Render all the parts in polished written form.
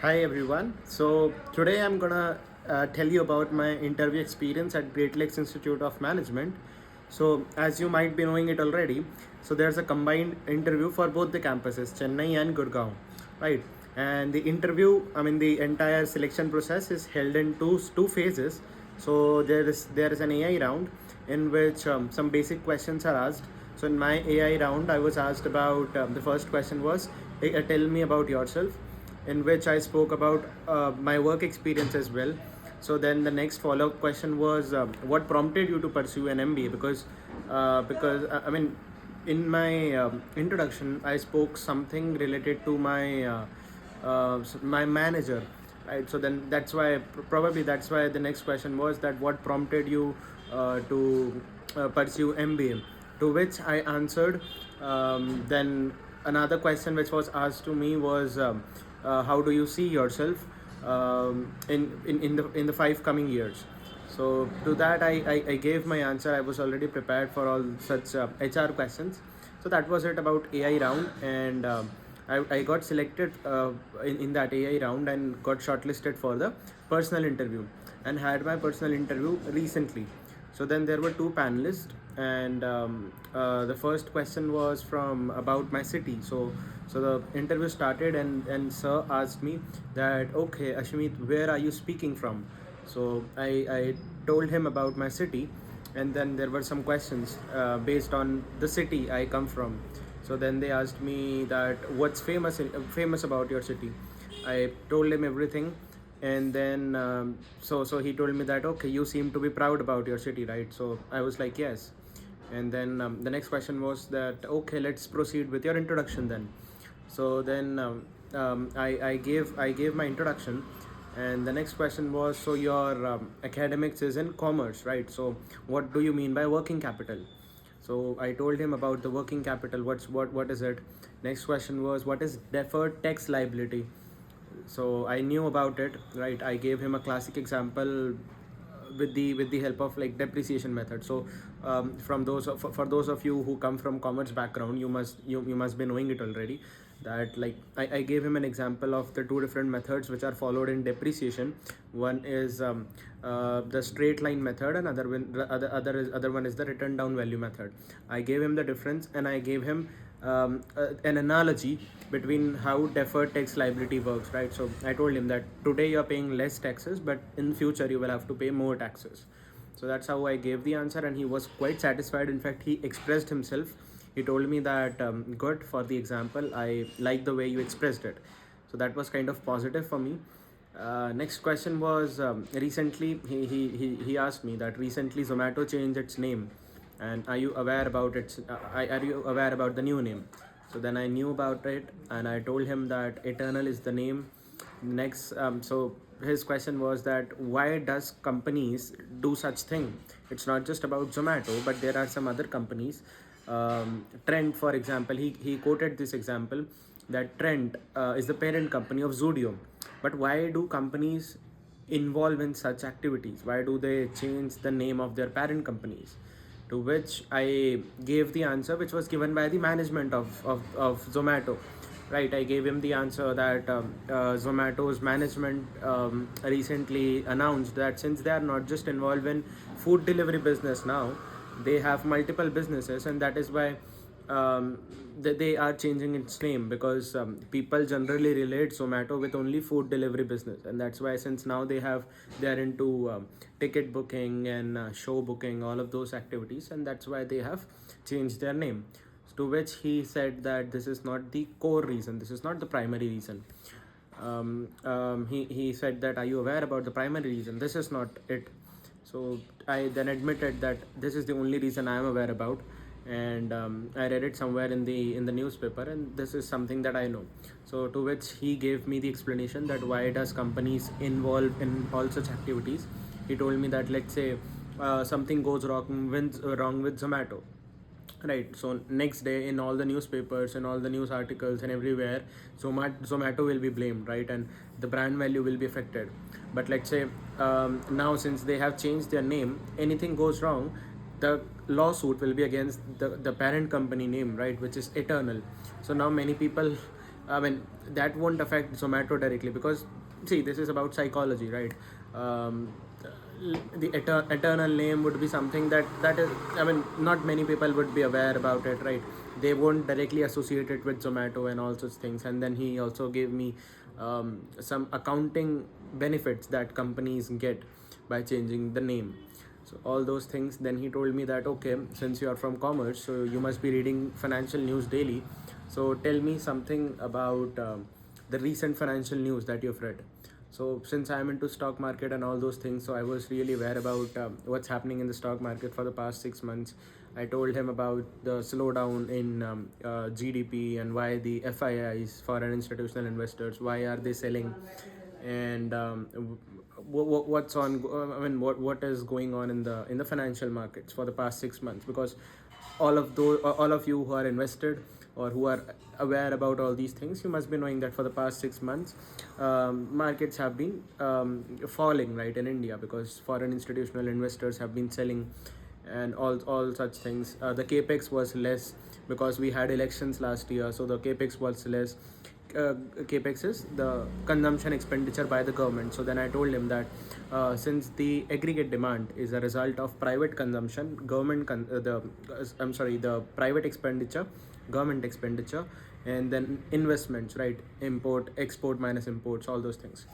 Hi everyone. So today I'm gonna tell you about my interview experience at Great Lakes Institute of Management. So as you might be knowing it already, so there's a combined interview for both the campuses, Chennai and Gurgaon, right? And the interview, the entire selection process is held in two phases. So there is an AI round in which some basic questions are asked. So in my AI round, I was asked about the first question was, tell me about yourself, in which I spoke about my work experience as well. So then the next follow-up question was, what prompted you to pursue an MBA? Because in my introduction, I spoke something related to my manager, right? So then that's why probably that's why the next question was that what prompted you to pursue MBA? To which I answered. Then another question which was asked to me was, how do you see yourself in the 5 coming years? So to that I gave my answer. I was already prepared for all such HR questions. So that was it about AI round, and I got selected in that AI round and got shortlisted for the personal interview, and had my personal interview recently. So then there were two panelists, and the first question was from about my city. So the interview started, and sir asked me that, okay, Ashmit, where are you speaking from? So I told him about my city, and then there were some questions based on the city I come from. So then they asked me that what's famous about your city. I told him everything, and then so he told me that, okay, you seem to be proud about your city, right? So I was like, yes. And then the next question was that, okay, let's proceed with your introduction then. So then I gave my introduction, and the next question was, so your academics is in commerce, right? So what do you mean by working capital? So I told him about the working capital. What is it? Next question was, what is deferred tax liability? So I knew about it, right? I gave him a classic example with the help of like depreciation method. So from for those of you who come from commerce background, you must be knowing it already, that like I gave him an example of the two different methods which are followed in depreciation. One is the straight line method, and other one is the written down value method. I gave him the difference, and I gave him an analogy between how deferred tax liability works, right? So I told him that today you're paying less taxes, but in future you will have to pay more taxes. So that's how I gave the answer, and he was quite satisfied. In fact, he expressed himself. He told me that, good for the example, I like the way you expressed it. So that was kind of positive for me. Next question was, recently he asked me that recently Zomato changed its name, and are you aware about are you aware about the new name? So then I knew about it, and I told him that Eternal is the name. Next, so his question was that, why does companies do such thing? It's not just about Zomato, but there are some other companies. Trent, for example, he quoted this example that Trent is the parent company of Zudio. But why do companies involve in such activities? Why do they change the name of their parent companies? To which I gave the answer which was given by the management of Zomato. Right, I gave him the answer that Zomato's management recently announced that since they are not just involved in food delivery business now, they have multiple businesses, and that is why they are changing its name, because people generally relate Zomato with only food delivery business, and that's why since now they are into ticket booking and show booking, all of those activities, and that's why they have changed their name. To which he said that this is not the core reason, this is not the primary reason. He said that, are you aware about the primary reason? This is not it. So I then admitted that this is the only reason I am aware about, and I read it somewhere in the newspaper, and this is something that I know. So to which he gave me the explanation that why does companies involve in all such activities. He told me that, let's say something goes wrong with Zomato, right? So next day in all the newspapers and all the news articles and everywhere, Zomato will be blamed, right? And the brand value will be affected. But let's say now since they have changed their name, anything goes wrong, the lawsuit will be against the parent company name, right, which is Eternal. So now many people I mean, that won't affect Zomato directly, because see, this is about psychology, right? Um, the eternal name would be something that is, I mean, not many people would be aware about it, right? They won't directly associate it with Zomato and all such things. And then he also gave me some accounting benefits that companies get by changing the name. So all those things. Then he told me that, okay, since you are from commerce, so you must be reading financial news daily. So tell me something about the recent financial news that you've read. So since I'm into stock market and all those things, so I was really aware about what's happening in the stock market for the past 6 months. I told him about the slowdown in GDP, and why the FIIs, foreign institutional investors, why are they selling, and what's on. I mean, what is going on in the financial markets for the past 6 months, because all of you who are invested or who are aware about all these things, you must be knowing that for the past 6 months, markets have been falling, right, in India, because foreign institutional investors have been selling and all such things. The capex was less because we had elections last year, so the capex was less. Capex is the consumption expenditure by the government. So then I told him that since the aggregate demand is a result of private consumption, the private expenditure, government expenditure, and then investments, right? Import, export minus imports, all those things.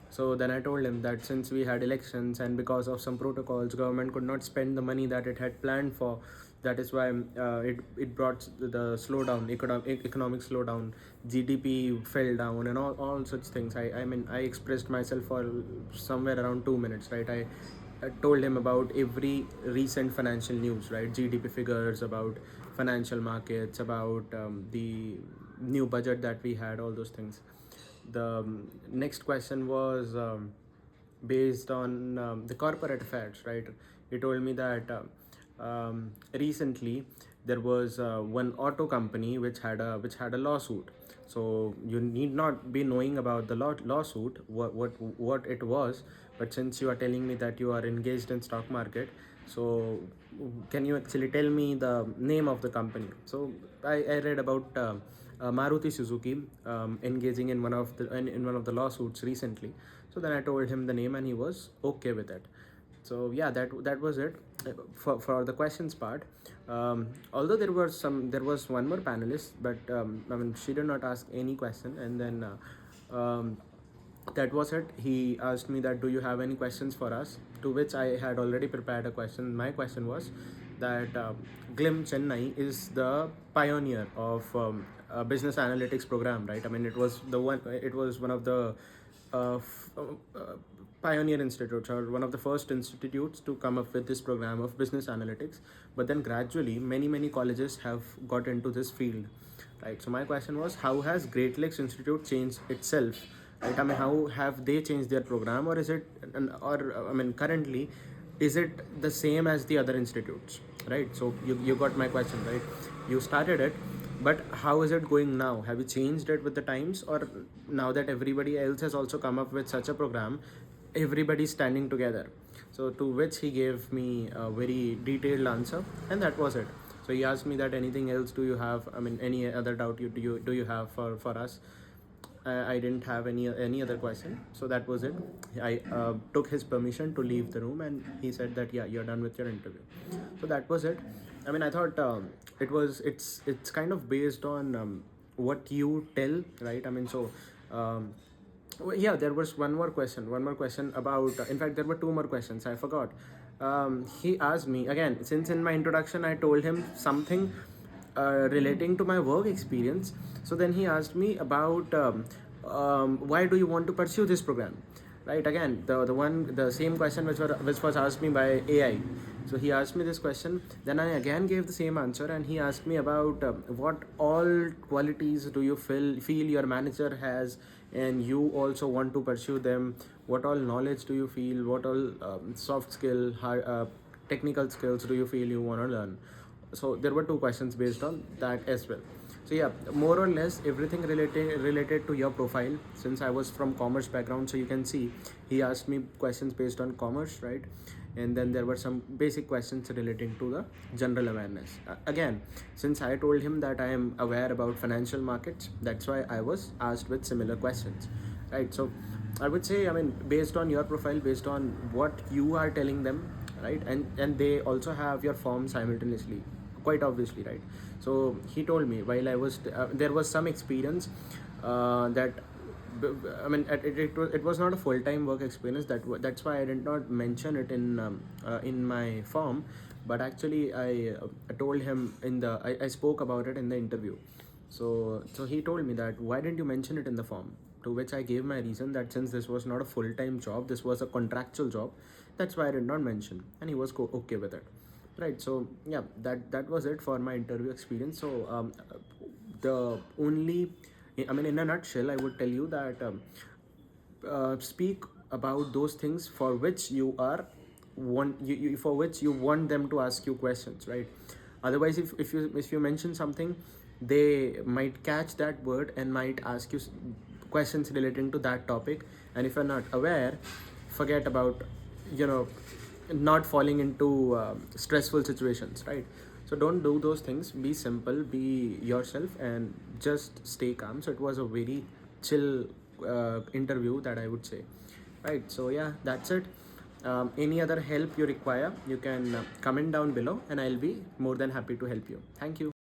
So then I told him that since we had elections and because of some protocols, government could not spend the money that it had planned for. That is why it brought the slowdown, economic slowdown. GDP fell down and all such things. I mean, I expressed myself for somewhere around 2 minutes, right? I told him about every recent financial news, right? GDP figures, about financial markets, about the new budget that we had, all those things. The next question was based on the corporate affairs, right? He told me that recently there was one auto company which had a lawsuit. So you need not be knowing about the lawsuit, what it was, but since you are telling me that you are engaged in stock market, so can you actually tell me the name of the company? So I read about Maruti Suzuki engaging in one of the lawsuits recently. So then I told him the name and he was okay with it. So yeah, that was it for the questions part. Although there was one more panelist, but I mean, she did not ask any question. And then that was it. He asked me that, do you have any questions for us, to which I had already prepared a question. My question was that Glim Chennai is the pioneer of a business analytics program, right? I mean, it was one of the pioneer institutes, or one of the first institutes to come up with this program of business analytics. But then gradually many colleges have got into this field, right? So my question was, how has Great Lakes Institute changed itself, right? I mean, how have they changed their program, or is it, or I mean, currently, is it the same as the other institutes, right? So you got my question, right? You started it, but how is it going now? Have you changed it with the times, or now that everybody else has also come up with such a program, everybody's standing together? So to which he gave me a very detailed answer, and that was it. So he asked me that, anything else do you have, I mean, any other doubt do you have for us? I didn't have any other question, so that was it. I took his permission to leave the room, and he said that, yeah, you're done with your interview. So that was it. I mean, I thought it's kind of based on what you tell, right? I mean, so yeah, there was one more question about, in fact, there were two more questions, I forgot. He asked me again, since in my introduction I told him something relating to my work experience. So then he asked me about why do you want to pursue this program, right? Again, the same question which was asked me by AI. So he asked me this question, then I again gave the same answer, and he asked me about what all qualities do you feel your manager has, and you also want to pursue them. What all knowledge do you feel, what all soft skill, technical skills do you feel you want to learn? So there were two questions based on that as well. So yeah, more or less everything related to your profile. Since I was from commerce background, so you can see he asked me questions based on commerce, right? And then there were some basic questions relating to the general awareness. Again, since I told him that I am aware about financial markets, that's why I was asked with similar questions, right? So I would say, I mean, based on your profile, based on what you are telling them, right? And they also have your form simultaneously, quite obviously, right? So he told me while I was there was some experience that I mean, it was not a full time work experience. That's why I did not mention it in my form. But actually, I told him I spoke about it in the interview. So he told me that why didn't you mention it in the form? To which I gave my reason that since this was not a full time job, this was a contractual job. That's why I did not mention, and he was okay with it, right? So yeah, that was it for my interview experience. So the only, I mean, in a nutshell, I would tell you that speak about those things for which you are for which you want them to ask you questions, right? Otherwise, if you mention something, they might catch that word and might ask you questions relating to that topic. And if you're not aware, forget about, you know, not falling into stressful situations, right? So don't do those things. Be simple, be yourself, and just stay calm. So it was a very chill interview, that I would say, right? So yeah, that's it. Any other help you require, you can comment down below, and I'll be more than happy to help you. Thank you.